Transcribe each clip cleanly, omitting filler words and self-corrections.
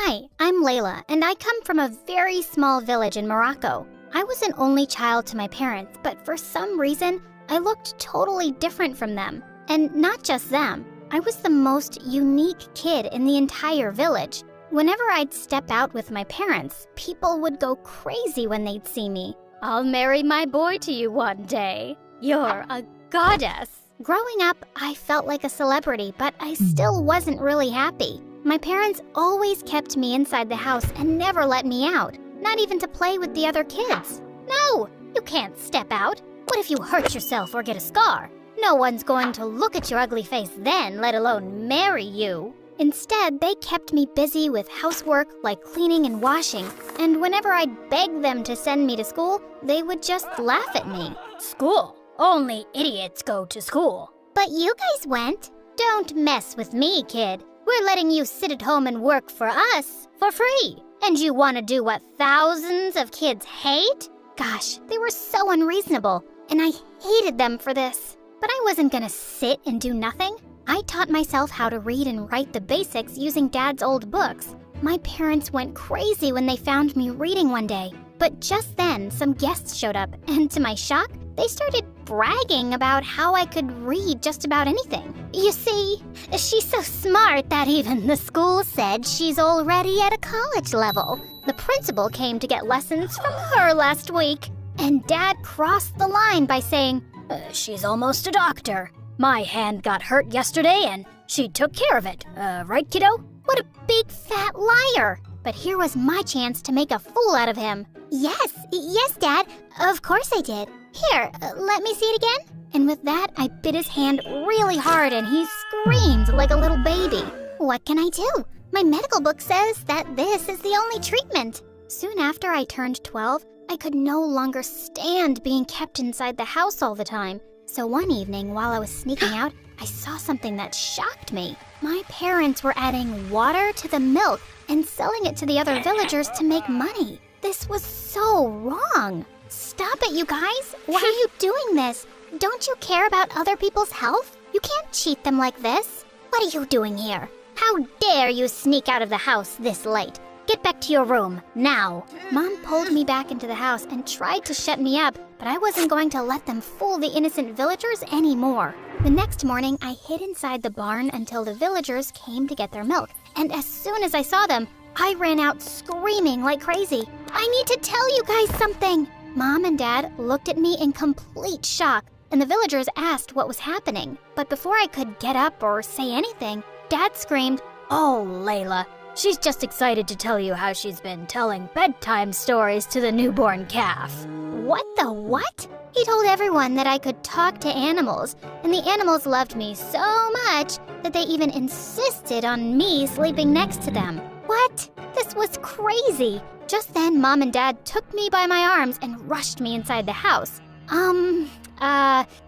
Hi, I'm Layla, and I come from a very small village in Morocco. I was an only child to my parents, but for some reason, I looked totally different from them. And not just them, I was the most unique kid in the entire village. Whenever I'd step out with my parents, people would go crazy when they'd see me. "I'll marry my boy to you one day. You're a goddess." Growing up, I felt like a celebrity, but I still wasn't really happy. My parents always kept me inside the house and never let me out, not even to play with the other kids. "No, you can't step out. What if you hurt yourself or get a scar? No one's going to look at your ugly face then, let alone marry you." Instead, they kept me busy with housework like cleaning and washing, and whenever I'd beg them to send me to school, they would just laugh at me. "School? Only idiots go to school." "But you guys went." "Don't mess with me, kid. We're letting you sit at home and work for us for free. And you want to do what thousands of kids hate?" Gosh, they were so unreasonable, and I hated them for this. But I wasn't gonna sit and do nothing. I taught myself how to read and write the basics using Dad's old books. My parents went crazy when they found me reading one day. But just then, some guests showed up, and to my shock, they started bragging about how I could read just about anything. "You see, she's so smart that even the school said she's already at a college level. The principal came to get lessons from her last week." And Dad crossed the line by saying, "She's almost a doctor. My hand got hurt yesterday and she took care of it. Right, kiddo?" What a big fat liar! But here was my chance to make a fool out of him. Yes, Dad. Of course I did. Here, let me see it again." And with that, I bit his hand really hard and he screamed like a little baby. What can I do? My medical book says that this is the only treatment. Soon after I turned 12, I could no longer stand being kept inside the house all the time. So one evening, while I was sneaking out, I saw something that shocked me. My parents were adding water to the milk and selling it to the other villagers to make money. This was so wrong. Stop it, you guys. Why are you doing this? Don't you care about other people's health? You can't cheat them like this. What are you doing here? How dare you sneak out of the house this late? Get back to your room, now. Mom pulled me back into the house and tried to shut me up, but I wasn't going to let them fool the innocent villagers anymore. The next morning, I hid inside the barn until the villagers came to get their milk. And as soon as I saw them, I ran out screaming like crazy. "I need to tell you guys something." Mom and Dad looked at me in complete shock, and the villagers asked what was happening. But before I could get up or say anything, Dad screamed, "Oh, Layla, she's just excited to tell you how she's been telling bedtime stories to the newborn calf." What the what? He told everyone that I could talk to animals, and the animals loved me so much that they even insisted on me sleeping next to them. What? This was crazy. Just then, Mom and Dad took me by my arms and rushed me inside the house.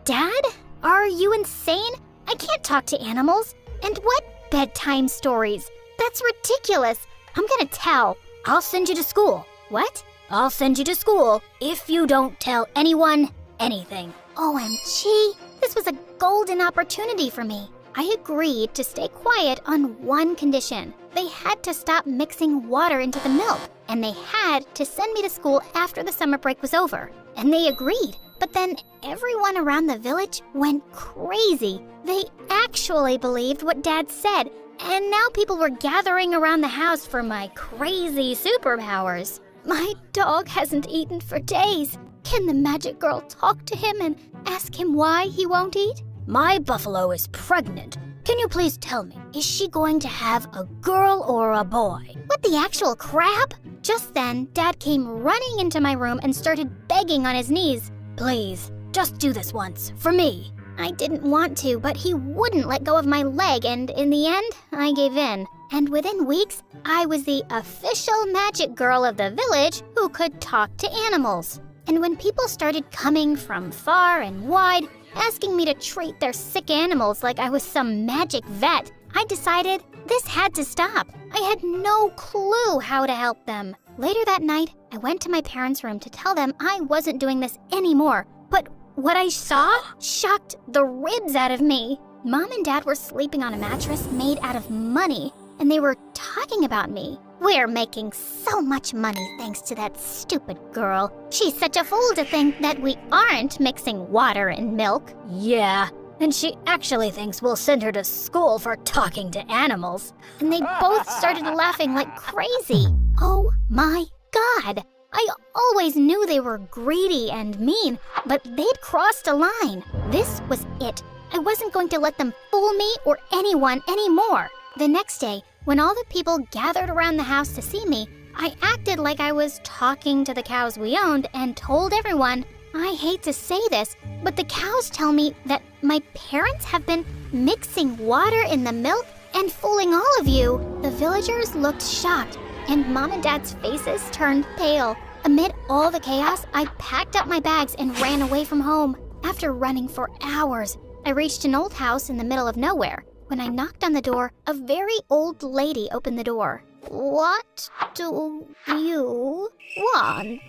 Dad? Are you insane? I can't talk to animals. And what bedtime stories? That's ridiculous. I'm gonna tell. I'll send you to school. What? I'll send you to school if you don't tell anyone anything. OMG, this was a golden opportunity for me. I agreed to stay quiet on one condition. They had to stop mixing water into the milk, and they had to send me to school after the summer break was over. And they agreed. But then everyone around the village went crazy. They actually believed what Dad said, and now people were gathering around the house for my crazy superpowers. My dog hasn't eaten for days. Can the magic girl talk to him and ask him why he won't eat? My buffalo is pregnant. Can you please tell me, is she going to have a girl or a boy? What the actual crap? Just then, Dad came running into my room and started begging on his knees. "Please, just do this once, for me." I didn't want to, but he wouldn't let go of my leg, and in the end, I gave in. And within weeks, I was the official magic girl of the village who could talk to animals. And when people started coming from far and wide, asking me to treat their sick animals like I was some magic vet, I decided this had to stop. I had no clue how to help them. Later that night, I went to my parents' room to tell them I wasn't doing this anymore. But what I saw shocked the ribs out of me. Mom and Dad were sleeping on a mattress made out of money, and they were talking about me. We're making so much money thanks to that stupid girl. She's such a fool to think that we aren't mixing water and milk. Yeah, and she actually thinks we'll send her to school for talking to animals. And they both started laughing like crazy. Oh my God! I always knew they were greedy and mean, but they'd crossed a line. This was it. I wasn't going to let them fool me or anyone anymore. The next day, when all the people gathered around the house to see me, I acted like I was talking to the cows we owned and told everyone, I hate to say this, but the cows tell me that my parents have been mixing water in the milk and fooling all of you. The villagers looked shocked, and Mom and Dad's faces turned pale. Amid all the chaos, I packed up my bags and ran away from home. After running for hours, I reached an old house in the middle of nowhere. When I knocked on the door, a very old lady opened the door. What do you want?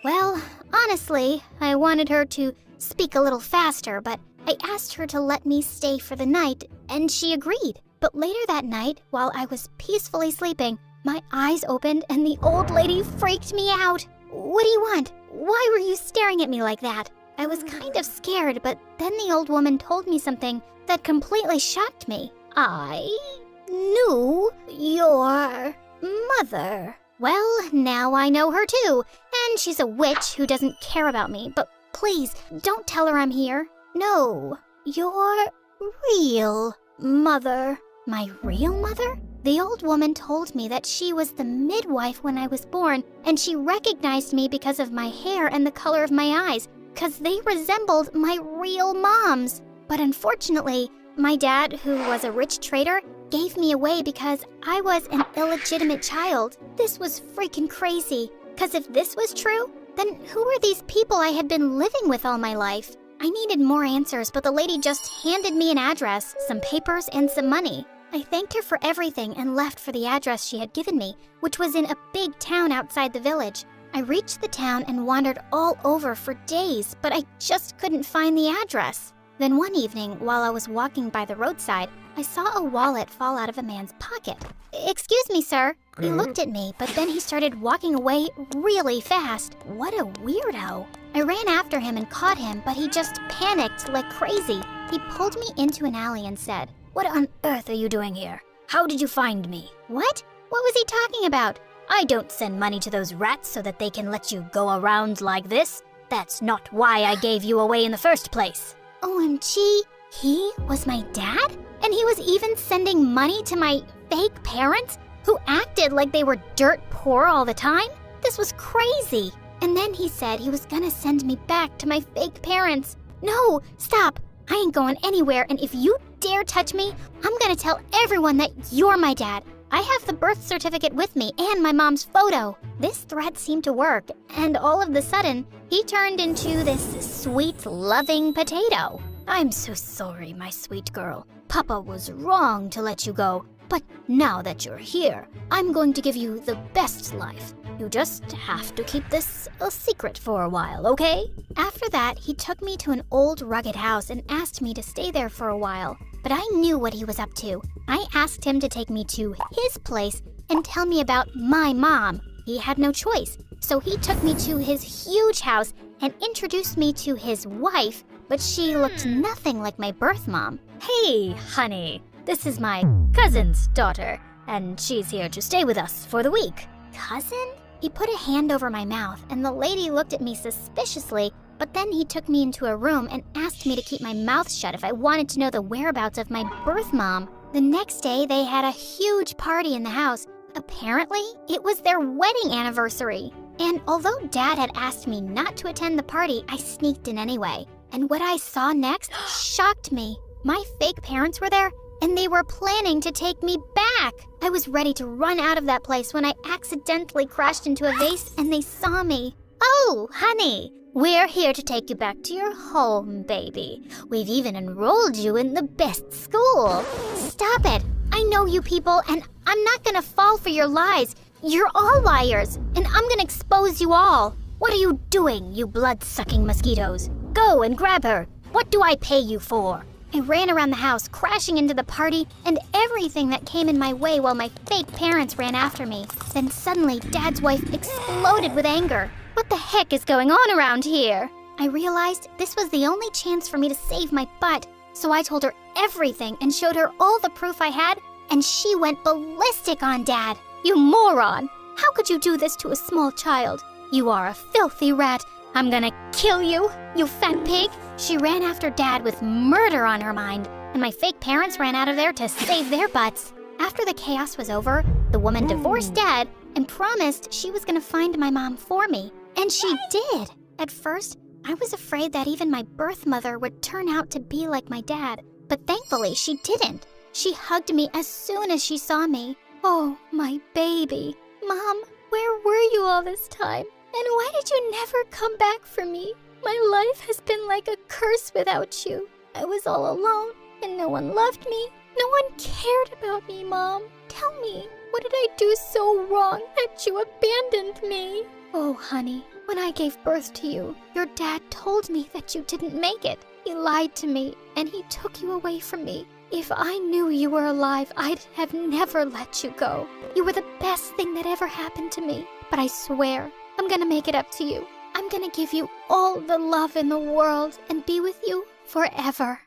Well, honestly, I wanted her to speak a little faster, but I asked her to let me stay for the night, and she agreed. But later that night, while I was peacefully sleeping, my eyes opened and the old lady freaked me out. What do you want? Why were you staring at me like that? I was kind of scared, but then the old woman told me something that completely shocked me. I knew your mother. Well, now I know her too, and she's a witch who doesn't care about me, but please, don't tell her I'm here. No, your real mother. My real mother? The old woman told me that she was the midwife when I was born, and she recognized me because of my hair and the color of my eyes, because they resembled my real mom's. But unfortunately, my dad, who was a rich trader, gave me away because I was an illegitimate child. This was freaking crazy, because if this was true, then who were these people I had been living with all my life? I needed more answers, but the lady just handed me an address, some papers, and some money. I thanked her for everything and left for the address she had given me, which was in a big town outside the village. I reached the town and wandered all over for days, but I just couldn't find the address. Then one evening, while I was walking by the roadside, I saw a wallet fall out of a man's pocket. Excuse me, sir. He looked at me, but then he started walking away really fast. What a weirdo. I ran after him and caught him, but he just panicked like crazy. He pulled me into an alley and said, What on earth are you doing here? How did you find me? What? What was he talking about? I don't send money to those rats so that they can let you go around like this. That's not why I gave you away in the first place. OMG, he was my dad? And he was even sending money to my fake parents who acted like they were dirt poor all the time? This was crazy. And then he said he was gonna send me back to my fake parents. No, stop. I ain't going anywhere, and if you dare touch me, I'm gonna tell everyone that you're my dad. I have the birth certificate with me and my mom's photo. This threat seemed to work, and all of a sudden, he turned into this sweet, loving potato. I'm so sorry, my sweet girl. Papa was wrong to let you go, but now that you're here, I'm going to give you the best life. You just have to keep this a secret for a while, okay? After that, he took me to an old rugged house and asked me to stay there for a while. But I knew what he was up to. I asked him to take me to his place and tell me about my mom. He had no choice, so he took me to his huge house and introduced me to his wife, but she looked nothing like my birth mom. Hey, honey, this is my cousin's daughter, and she's here to stay with us for the week. Cousin? He put a hand over my mouth, and the lady looked at me suspiciously, but then he took me into a room and asked me to keep my mouth shut if I wanted to know the whereabouts of my birth mom. The next day, they had a huge party in the house. Apparently, it was their wedding anniversary. And although Dad had asked me not to attend the party, I sneaked in anyway. And what I saw next shocked me. My fake parents were there, and they were planning to take me back. I was ready to run out of that place when I accidentally crashed into a vase and they saw me. Oh, honey, we're here to take you back to your home, baby. We've even enrolled you in the best school. Stop it. I know you people, and I'm not gonna fall for your lies. You're all liars, and I'm gonna expose you all. What are you doing, you blood-sucking mosquitoes? Go and grab her. What do I pay you for? I ran around the house, crashing into the party and everything that came in my way while my fake parents ran after me. Then suddenly, Dad's wife exploded with anger. What the heck is going on around here? I realized this was the only chance for me to save my butt, so I told her everything and showed her all the proof I had, and she went ballistic on Dad. You moron! How could you do this to a small child? You are a filthy rat. I'm gonna kill you, you fat pig! She ran after Dad with murder on her mind, and my fake parents ran out of there to save their butts. After the chaos was over, the woman divorced Dad and promised she was gonna find my mom for me. And she did! At first, I was afraid that even my birth mother would turn out to be like my dad, but thankfully she didn't. She hugged me as soon as she saw me. Oh, my baby. Mom, where were you all this time? And why did you never come back for me? My life has been like a curse without you. I was all alone, and no one loved me. No one cared about me, Mom. Tell me, what did I do so wrong that you abandoned me? Oh, honey, when I gave birth to you, your dad told me that you didn't make it. He lied to me, and he took you away from me. If I knew you were alive, I'd have never let you go. You were the best thing that ever happened to me. But I swear, I'm gonna make it up to you. I'm gonna give you all the love in the world and be with you forever.